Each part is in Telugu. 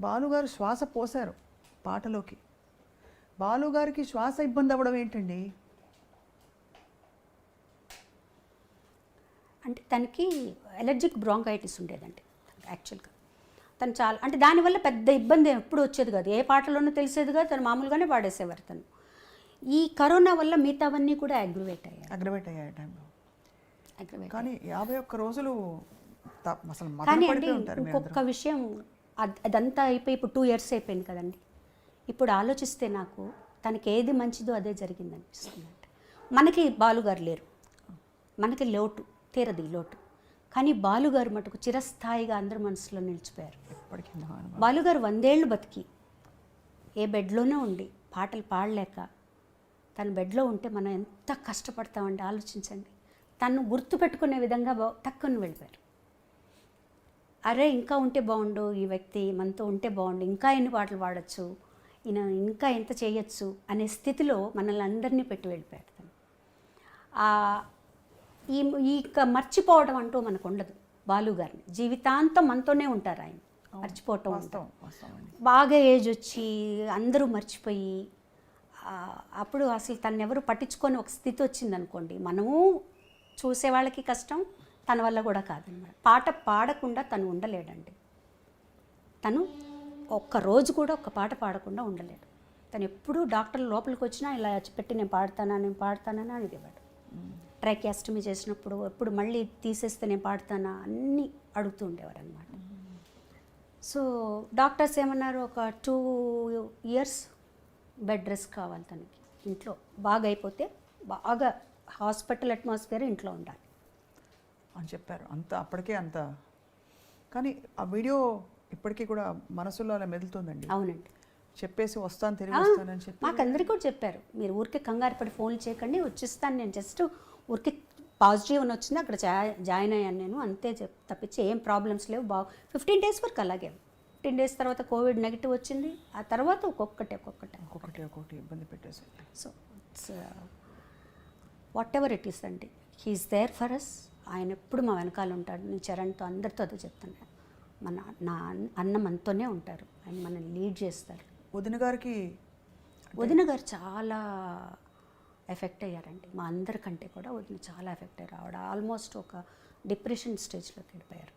బాలుగారు శ్వాస పోశారు పాటలోకి. బాలుగారికి శ్వాస ఇబ్బంది అవ్వడం ఏంటండి? అంటే తనకి ఎలర్జిక్ బ్రాంకైటిస్ ఉండేదండి యాక్చువల్గా. తను చాలా అంటే దానివల్ల పెద్ద ఇబ్బంది ఎప్పుడు వచ్చేది కాదు, ఏ పాటలోనూ తెలిసేది కాదు, తను మామూలుగానే పాడేసేవారు. తను ఈ కరోనా వల్ల మిగతావన్నీ కూడా అగ్రివేట్ అయ్యాయి టైంలో. కానీ 51 రోజులు అసలు కానీ అండి ఇంకొక విషయం, అదంతా అయిపోయి ఇప్పుడు 2 years అయిపోయింది కదండి. ఇప్పుడు ఆలోచిస్తే నాకు తనకి ఏది మంచిదో అదే జరిగింది అనిపిస్తుంది. అంటే మనకి బాలుగారు లేరు, మనకి లోటు తీరది లోటు, కానీ బాలుగారు మటుకు చిరస్థాయిగా అందరి మనసులో నిలిచిపోయారు. బాలుగారు 100 ఏళ్ళు బతికి ఏ బెడ్లోనే ఉండి పాటలు పాడలేక తన బెడ్లో ఉంటే మనం ఎంత కష్టపడతామండి ఆలోచించండి. తను గుర్తుపెట్టుకునే విధంగా తక్కువ వెళ్ళిపోయారు. అరే ఇంకా ఉంటే బాగుండు, ఈ వ్యక్తి మనతో ఉంటే బాగుండు, ఇంకా ఎన్ని పాటలు పాడచ్చు, ఈయన ఇంకా ఎంత చేయొచ్చు అనే స్థితిలో మనల్ని అందరినీ పెట్టి వెళ్ళిపోయారు. తను ఈ మర్చిపోవడం అంటూ మనకు ఉండదు. బాలుగారిని జీవితాంతం మనతోనే ఉంటారు. ఆయన మర్చిపోవటం బాగా ఏజ్ వచ్చి అందరూ మర్చిపోయి అప్పుడు అసలు తను ఎవరు పట్టించుకొని ఒక స్థితి వచ్చిందనుకోండి, మనము చూసే వాళ్ళకి కష్టం, తన వల్ల కూడా కాదనమాట. పాట పాడకుండా తను ఉండలేడండి. తను ఒక్కరోజు కూడా ఒక పాట పాడకుండా ఉండలేడు. తను ఎప్పుడూ డాక్టర్లు లోపలికి వచ్చినా ఇలా పెట్టి నేను పాడతానని అడిగేవాడు. ట్రైకాస్టమీ చేసినప్పుడు ఎప్పుడు మళ్ళీ తీసేస్తే నేను పాడతానా అన్నీ అడుగుతూ ఉండేవారు అనమాట. సో డాక్టర్స్ ఏమన్నారు, ఒక 2 years బెడ్ రెస్ట్ కావాలి తనకి, ఇంట్లో బాగా అయిపోతే బాగా హాస్పిటల్ అట్మాస్ఫియర్ ఇంట్లో ఉండాలి అని చెప్పారు. అప్పటికే అంత. కానీ ఆ వీడియో ఇప్పటికీ కూడా మనసులో అలా మెదులుతుందండి. అవునండి. చెప్పేసి వస్తాను, తిరిగి వస్తానని చెప్పి మాకు అందరికీ కూడా చెప్పారు, మీరు ఊరికే కంగారు పడి ఫోన్లు చేయకండి, వచ్చేస్తాను నేను, జస్ట్ ఊరికి పాజిటివ్ అని వచ్చింది, అక్కడ జాయిన్ అయ్యాను నేను అంతే తప్పించి ఏం ప్రాబ్లమ్స్ లేవు. 15 days వరకు అలాగే. 15 days తర్వాత కోవిడ్ నెగిటివ్ వచ్చింది. ఆ తర్వాత ఒక్కొక్కటి ఇబ్బంది పెట్టేసి. So it's what ever it is అండి, హీఈస్ దేర్ ఫర్ అస్. ఆయన ఎప్పుడు మా వెనకాల ఉంటాడు. నేను చరణ్తో అందరితో అదే చెప్తాను, నా అన్న మనతోనే ఉంటారు, ఆయన మనల్ని లీడ్ చేస్తారు. వదిన గారు చాలా ఎఫెక్ట్ అయ్యారండి, మా అందరికంటే కూడా వదిన చాలా ఎఫెక్ట్ అయ్యారు. ఆవిడ ఆల్మోస్ట్ ఒక డిప్రెషన్ స్టేజ్లోకి వెళ్ళిపోయారు.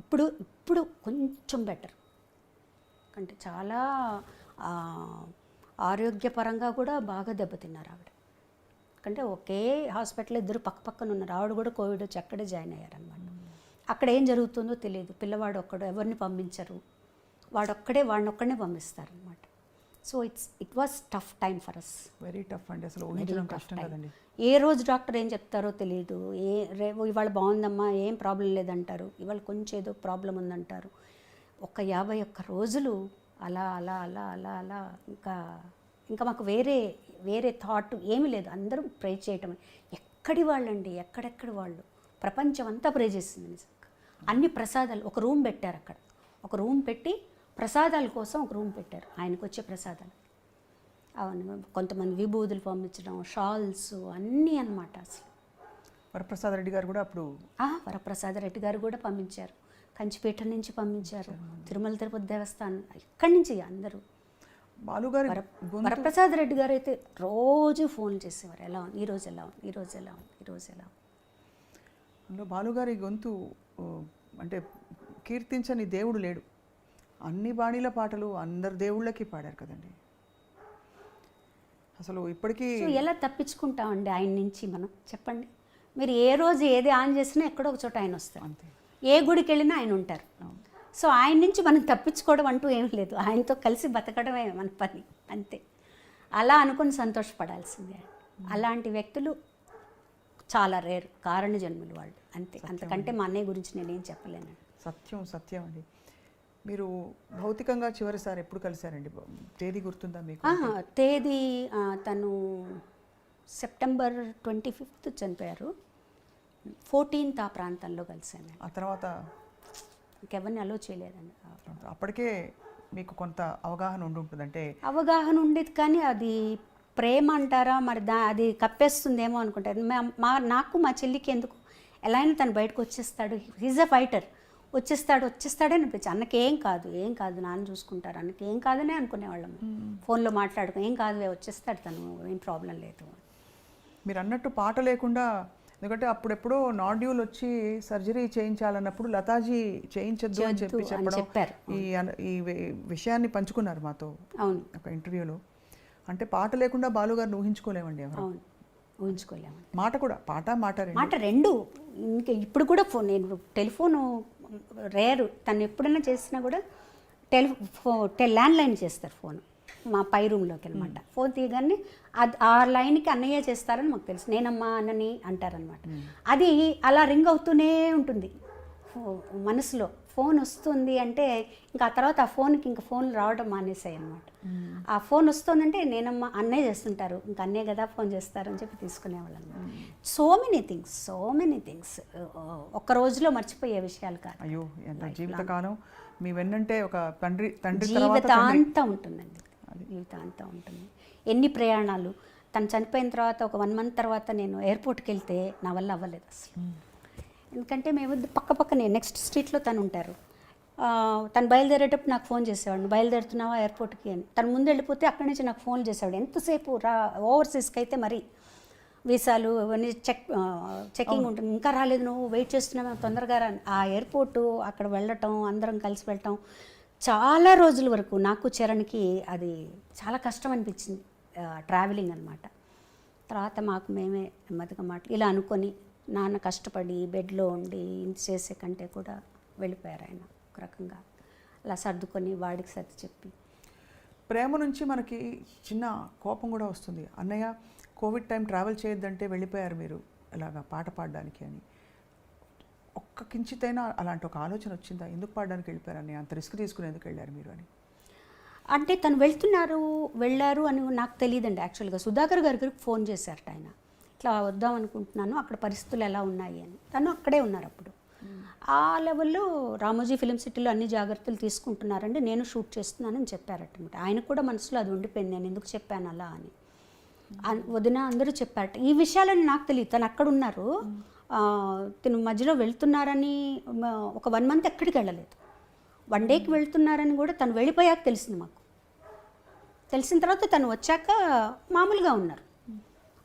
ఇప్పుడు కొంచెం బెటర్, అంటే చాలా ఆరోగ్యపరంగా కూడా బాగా దెబ్బతిన్నారు ఆవిడ. అంటే ఒకే హాస్పిటల్ ఇద్దరు పక్కన ఉన్నారు. ఆవిడ కూడా కోవిడ్ వచ్చి అక్కడే జాయిన్ అయ్యారనమాట. అక్కడ ఏం జరుగుతుందో తెలియదు. పిల్లవాడు ఒక్కడు, ఎవరిని పంపించరు, వాడిని ఒక్కడనే పంపిస్తారనమాట. So it was tough time for us, very tough అండి. అసలు ఊహించడం కష్టం కదండి. ఏ రోజు డాక్టర్ ఏం చెప్తారో తెలియదు. ఇవాళ బాగుందమ్మా, ఏం ప్రాబ్లం లేదంటారు, ఇవాళ కొంచెం ఏదో ప్రాబ్లం ఉందంటారు. ఒక 51 రోజులు అలా అలా అలా అలా అలా ఇంకా మాకు వేరే థాట్ ఏమీ లేదు. అందరూ ప్రే చేయటం. ఎక్కడి వాళ్ళండి, ఎక్కడెక్కడి వాళ్ళు, ప్రపంచం అంతా ప్రే చేసింది నిజంగా. అన్ని ప్రసాదాలు, ఒక రూమ్ పెట్టారు అక్కడ, ఒక రూమ్ పెట్టి ప్రసాదాల కోసం ఒక రూమ్ పెట్టారు, ఆయనకు వచ్చే ప్రసాదాలు. అవును, కొంతమంది విభూతులు పంపించడం, షాల్స్ అన్నీ అన్నమాట. అసలు వరప్రసాద్ రెడ్డి గారు కూడా పంపించారు, కంచిపేట నుంచి పంపించారు, తిరుమల తిరుపతి దేవస్థానం, ఇక్కడి నుంచి అందరూ. బాలుగారు వరప్రసాద్ రెడ్డి గారు అయితే రోజు ఫోన్ చేసేవారు, ఎలా ఉంది ఈరోజు, ఎలా ఉంది ఈరోజు, ఎలా ఉంది ఈరోజు, ఎలా ఉంది. అందులో బాలుగారి గొంతు అంటే కీర్తించని దేవుడు లేడు. అన్ని బాణీల పాటలు అందరు దేవుళ్ళకి పాడారు కదండి. అసలు ఇప్పటికీ ఎలా తప్పించుకుంటామండి ఆయన నుంచి మనం, చెప్పండి. మీరు ఏ రోజు ఏది ఆన్ చేసినా ఎక్కడో ఒక చోట ఆయన వస్తారు, అంతే. ఏ గుడికి వెళ్ళినా ఆయన ఉంటారు. సో ఆయన నుంచి మనం తప్పించుకోవడం అంటూ ఏం లేదు, ఆయనతో కలిసి బతకడమే మన పని, అంతే. అలా అనుకుని సంతోషపడాల్సిందే. అలాంటి వ్యక్తులు చాలా రేరు, కారణ జన్ములు వాళ్ళు, అంతే. అంతకంటే మా అన్నయ్య గురించి నేనేం చెప్పలేను. సత్యం అండి. మీరు భౌతికంగా చివరిసారి ఎప్పుడు కలిశారండి? తేదీ గుర్తుందా మీకు? తేదీ తను September 25th చనిపోయారు. 14th ఆ ప్రాంతంలో కలిశాను. ఆ తర్వాత ఇంకెవరిని అలో చేయలేదండి. అప్పటికే మీకు కొంత అవగాహన ఉండి అంటే అవగాహన ఉండేది, కానీ అది ప్రేమ అంటారా మరి, అది కప్పేస్తుందేమో అనుకుంటారు. నాకు మా చెల్లికి ఎందుకు ఎలా అయినా తను బయటకు వచ్చేస్తాడు, హీజ్ అ ఫైటర్, వచ్చేస్తాడే అనిపించి అన్నకేం కాదు నాన్న చూసుకుంటారు, అన్నకేం కాదనే అనుకునేవాళ్ళం. ఫోన్లో మాట్లాడుకుని ఏం కాదులే వచ్చేస్తాడు తను, ఏం ప్రాబ్లం లేదు. మీరు అన్నట్టు పాట లేకుండా, ఎందుకంటే అప్పుడెప్పుడో నాడ్యూల్ వచ్చి సర్జరీ చేయించాలన్నప్పుడు లతాజీ చేయించొద్దు అని చెప్పడం ఈ విషయాన్ని పంచుకున్నారు మాతో అవును ఒక ఇంటర్వ్యూలో. అంటే పాట లేకుండా బాలుగారిని ఊహించుకోలేమండి ఎవరు. అవును ఊహించుకోలేము. మాట రెండు. ఇంకా ఇప్పుడు కూడా నేను టెలిఫోను రేరు, తను ఎప్పుడైనా చేసినా కూడా ల్యాండ్ లైన్ చేస్తారు ఫోన్ మా పై రూమ్లోకి అనమాట. ఫోన్ తీయగానే ఆ లైన్కి అన్నయ్య చేస్తారని మాకు తెలుసు, నేనమ్మా అన్నని అంటారనమాట. అది అలా రింగ్ అవుతూనే ఉంటుంది మనసులో. ఫోన్ వస్తుంది అంటే ఇంకా ఆ తర్వాత ఆ ఫోన్కి ఇంకా ఫోన్లు రావడం మానేసాయి అనమాట. ఆ ఫోన్ వస్తుందంటే నేనమ్మా అన్నయ్య చేస్తుంటారు, ఇంకా అన్నయ్య కదా ఫోన్ చేస్తారు అని చెప్పి తీసుకునేవాళ్ళం. సో మెనీ థింగ్స్ ఒక్క రోజులో మర్చిపోయే విషయాలు కాదు. అయ్యో ఎంత జీవితకాలం మీ వెన్నంటే ఒక తండ్రి జీవితాంతం ఉంటుందండి, జీవితాంతం ఉంటుంది. ఎన్ని ప్రయాణాలు. తను చనిపోయిన తర్వాత ఒక 1 month తర్వాత నేను ఎయిర్పోర్ట్కి వెళ్తే నా వల్ల అవ్వలేదు అసలు. ఎందుకంటే మేము పక్కనే నెక్స్ట్ స్ట్రీట్లో తను ఉంటారు. తను బయలుదేరేటప్పుడు నాకు ఫోన్ చేసేవాడు, బయలుదేరుతున్నావా ఎయిర్పోర్ట్కి అని. తను ముందు వెళ్ళిపోతే అక్కడి నుంచి నాకు ఫోన్లు చేసేవాడు. ఎంతసేపు ఓవర్సీస్కి అయితే మరి వీసాలు అవన్నీ చెకింగ్ ఉంటుంది, ఇంకా రాలేదు నువ్వు వెయిట్ చేస్తున్నావు తొందరగా రా. ఆ ఎయిర్పోర్టు అక్కడ వెళ్ళటం, అందరం కలిసి వెళ్ళటం చాలా రోజుల వరకు నాకు చరణ్కి అది చాలా కష్టం అనిపించింది ట్రావెలింగ్ అనమాట. తర్వాత మాకు మేమే నెమ్మదిగా ఇలా అనుకొని నాన్న కష్టపడి బెడ్లో ఉండి ఇంత చేసే కంటే కూడా వెళ్ళిపోయారు ఆయన ఒక రకంగా. అలా సర్దుకొని వాడికి సర్ది చెప్పి. ప్రేమ నుంచి మనకి చిన్న కోపం కూడా వస్తుంది. అన్నయ్య కోవిడ్ టైం ట్రావెల్ చేయొద్దంటే వెళ్ళిపోయారు మీరు ఇలాగా పాట పాడడానికి అని. ఒక్క కించితైనా అలాంటి ఒక ఆలోచన వచ్చిందా, ఎందుకు పాడడానికి వెళ్ళిపోయారని, అంత రిస్క్ తీసుకుని ఎందుకు వెళ్ళారు మీరు అని? అంటే తను వెళ్ళారు అని నాకు తెలియదండి. యాక్చువల్గా సుధాకర్ గారికి ఫోన్ చేశారట ఆయన, ఇట్లా వద్దాం అనుకుంటున్నాను, అక్కడ పరిస్థితులు ఎలా ఉన్నాయి అని. తను అక్కడే ఉన్నారు అప్పుడు. ఆ లెవెల్లో రామోజీ ఫిలిం సిటీలో అన్ని జాగ్రత్తలు తీసుకుంటున్నారండి, నేను షూట్ చేస్తున్నానని చెప్పారటమాట. ఆయన కూడా మనసులో అది ఉండిపోయింది, నేను ఎందుకు చెప్పాను అలా అని. వదిన అందరూ చెప్పారట. ఈ విషయాలని నాకు తెలియదు, తను అక్కడ ఉన్నారు, తను మధ్యలో వెళ్తున్నారని ఒక 1 month ఎక్కడికి వెళ్ళలేదు. 1 dayకి వెళ్తున్నారని కూడా తను వెళ్ళిపోయాక తెలిసింది మాకు. తెలిసిన తర్వాత తను వచ్చాక మామూలుగా ఉన్నారు,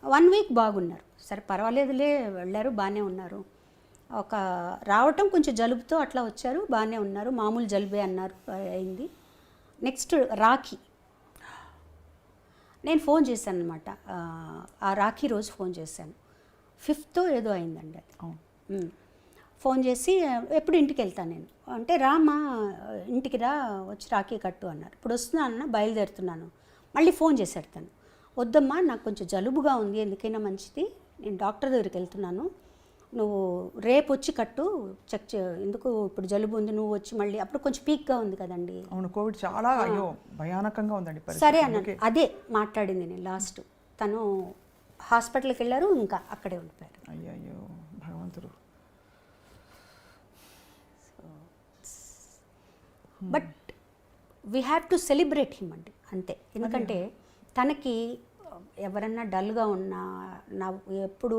1 week బాగున్నారు. సరే పర్వాలేదులే వెళ్ళారు, బాగానే ఉన్నారు. ఒక రావటం కొంచెం జలుబుతో అట్లా వచ్చారు, బాగానే ఉన్నారు, మామూలు జలుబే అన్నారు, అయింది. నెక్స్ట్ రాఖీ నేను ఫోన్ చేశాను అనమాట. ఆ రాఖీ రోజు ఫోన్ చేశాను, 5th ఏదో అయిందండి అది. ఫోన్ చేసి ఎప్పుడు ఇంటికి వెళ్తాను నేను అంటే, రామా ఇంటికి రా, వచ్చి రాఖీ కట్టు అన్నారు. ఇప్పుడు వస్తున్నానన్నా, బయలుదేరుతున్నాను. మళ్ళీ ఫోన్ చేశాడు తను, వద్దమ్మా నాకు కొంచెం జలుబుగా ఉంది, ఎందుకైనా మంచిది, నేను డాక్టర్ దగ్గరికి వెళ్తున్నాను, నువ్వు రేపు వచ్చి కట్టు, చెక్ ఎందుకు ఇప్పుడు జలుబు ఉంది, నువ్వు వచ్చి మళ్ళీ అప్పుడు కొంచెం పీక్గా ఉంది కదండి. అవును, కోవిడ్ చాలా భయానకంగా ఉందండి. సరే అన్న, అదే మాట్లాడింది నేను లాస్ట్. తను హాస్పిటల్కి వెళ్ళారు, ఇంకా అక్కడే ఉండిపోయారు. అయ్యో భగవంతుడు. But we have to celebrate him అండి, అంతే. ఎందుకంటే తనకి ఎవరన్నా డల్గా ఉన్నా, నా ఎప్పుడు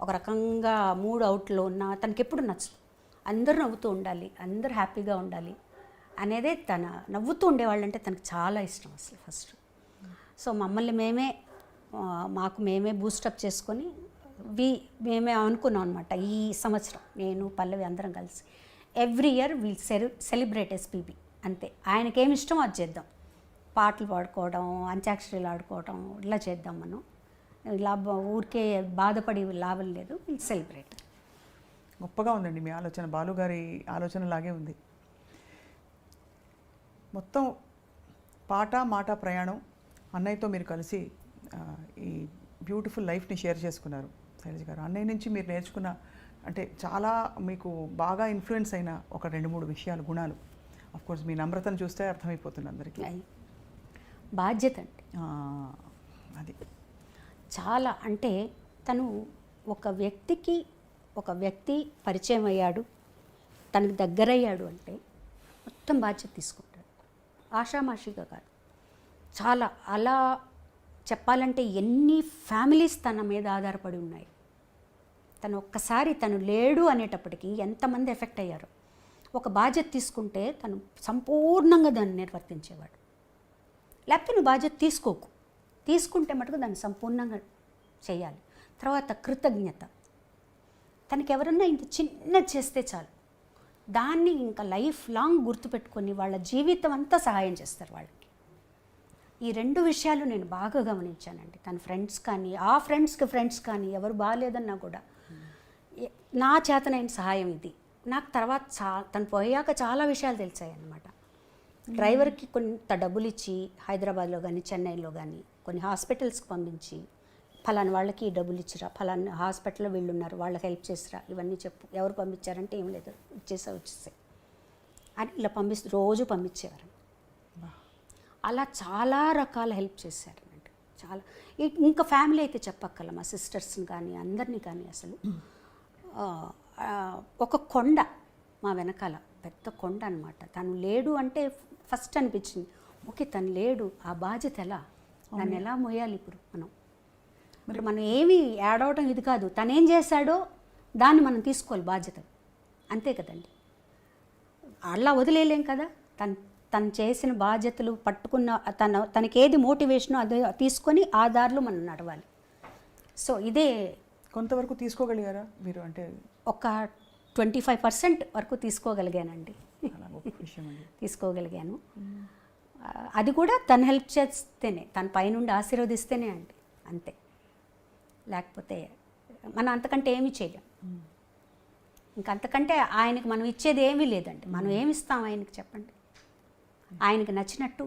ఒక రకంగా మూడ్ అవుట్లో ఉన్నా తనకి ఎప్పుడు నచ్చదు. అందరూ నవ్వుతూ ఉండాలి, అందరూ హ్యాపీగా ఉండాలి అనేదే తన. నవ్వుతూ ఉండేవాళ్ళంటే తనకు చాలా ఇష్టం అసలు ఫస్ట్. సో మమ్మల్ని మాకు మేమే బూస్టప్ చేసుకొని మేమే అనుకున్నాం అనమాట. ఈ సంవత్సరం నేను పల్లవి అందరం కలిసి every year will celebrate SPB, అంతే. ఆయనకేమి ఇష్టమో అది చేద్దాం, పాటలు పాడుకోవడం, అంత్యాక్షరీలు ఆడుకోవడం, ఇలా చేద్దాం మనం. ఇలా ఊరికే బాధపడి లాభం లేదు, విల్ సెలబ్రేట్. గొప్పగా ఉందండి మీ ఆలోచన, బాలుగారి ఆలోచన లాగే ఉంది. మొత్తం పాట మాట ప్రయాణం అన్నయ్యతో మీరు కలిసి ఈ బ్యూటిఫుల్ లైఫ్ని షేర్ చేసుకున్నారు శైలజ గారు. అన్నయ్య నుంచి మీరు నేర్చుకున్న, అంటే చాలా మీకు బాగా ఇన్ఫ్లుయెన్స్ అయిన ఒక 2-3 విషయాలు, గుణాలు. అఫ్కోర్స్ మీ నమ్రతను చూస్తే అర్థమైపోతుంది అందరికీ. బాధ్యత అంటే అది చాలా. అంటే తను ఒక వ్యక్తి పరిచయం అయ్యాడు, తనకు దగ్గరయ్యాడు అంటే మొత్తం బాధ్యత తీసుకుంటాడు, ఆషామాషిగా కాదు. చాలా అలా చెప్పాలంటే ఎన్ని ఫ్యామిలీస్ తన మీద ఆధారపడి ఉన్నాయి. తను ఒక్కసారి తను లేడు అనేటప్పటికీ ఎంతమంది ఎఫెక్ట్ అయ్యారు. ఒక బాధ్యత తీసుకుంటే తను సంపూర్ణంగా దాన్ని నిర్వర్తించేవాడు. లేకపోతే నువ్వు బాధ్యత తీసుకోకు, తీసుకుంటే మటుకు దాన్ని సంపూర్ణంగా చేయాలి. తర్వాత కృతజ్ఞత. తనకి ఎవరన్నా ఇంత చిన్నది చేస్తే చాలు, దాన్ని ఇంకా లైఫ్ లాంగ్ గుర్తుపెట్టుకొని వాళ్ళ జీవితం అంతా సహాయం చేస్తారు వాళ్ళకి. ఈ 2 విషయాలు నేను బాగా గమనించానండి. తన ఫ్రెండ్స్ కానీ, ఆ ఫ్రెండ్స్ కానీ ఎవరు బాగాలేదన్నా కూడా నా చేతనైన సహాయం ఇది. నాకు తర్వాత తను పోయాక చాలా విషయాలు తెలిసాయి అన్నమాట. డ్రైవర్కి కొంత డబ్బులు ఇచ్చి హైదరాబాద్లో కానీ చెన్నైలో కానీ కొన్ని హాస్పిటల్స్కి పంపించి, ఫలానా వాళ్ళకి డబ్బులు ఇచ్చిరా, ఫలానా హాస్పిటల్లో వీళ్ళు ఉన్నారు వాళ్ళకి హెల్ప్ చేసిరా, ఇవన్నీ చెప్పు. ఎవరు పంపించారంటే ఏం లేదు, వచ్చేసాయి అని ఇలా రోజు పంపించేవారు. అలా చాలా రకాల హెల్ప్ చేశారన్నట్టు. చాలా ఇంకా ఫ్యామిలీ అయితే చెప్పక్కల, మా సిస్టర్స్ని కానీ అందరినీ కానీ అసలు ఒక కొండ మా వెనకాల, పెద్ద కొండ అనమాట. తను లేడు అంటే ఫస్ట్ అనిపించింది, ఓకే తను లేడు, ఆ బాధ్యత ఎలా, దాన్ని ఎలా మోయాలి ఇప్పుడు మనం ఏమి యాడ్ అవడం ఇది కాదు, తనేం చేశాడో దాన్ని మనం తీసుకోవాలి బాధ్యత, అంతే కదండి. అలా వదిలేయలేం కదా. తను చేసిన బాధ్యతలు పట్టుకున్న తనకి ఏది మోటివేషనో అదే తీసుకొని ఆ దారిలో మనం నడవాలి. సో ఇదే కొంతవరకు తీసుకోగలిగారా మీరు? అంటే ఒక 25% వరకు తీసుకోగలిగానండి. విషయం అండి. తీసుకోగలిగాను. అది కూడా తను హెల్ప్ చేస్తేనే, తన పైనుండి ఆశీర్వదిస్తేనే అండి, అంతే. లేకపోతే మనం అంతకంటే ఏమీ చేయలేం. ఇంకంతకంటే ఆయనకి మనం ఇచ్చేది ఏమీ లేదండి. మనం ఏమి ఇస్తాం ఆయనకి చెప్పండి? ఆయనకి నచ్చినట్టు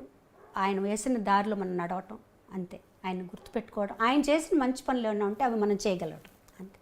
ఆయన వేసిన దారిలో మనం నడవటం, అంతే. ఆయన గుర్తుపెట్టుకోవడం, ఆయన చేసిన మంచి పనులు ఏమైనా ఉంటే అవి మనం చేయగలగడం, అంతే.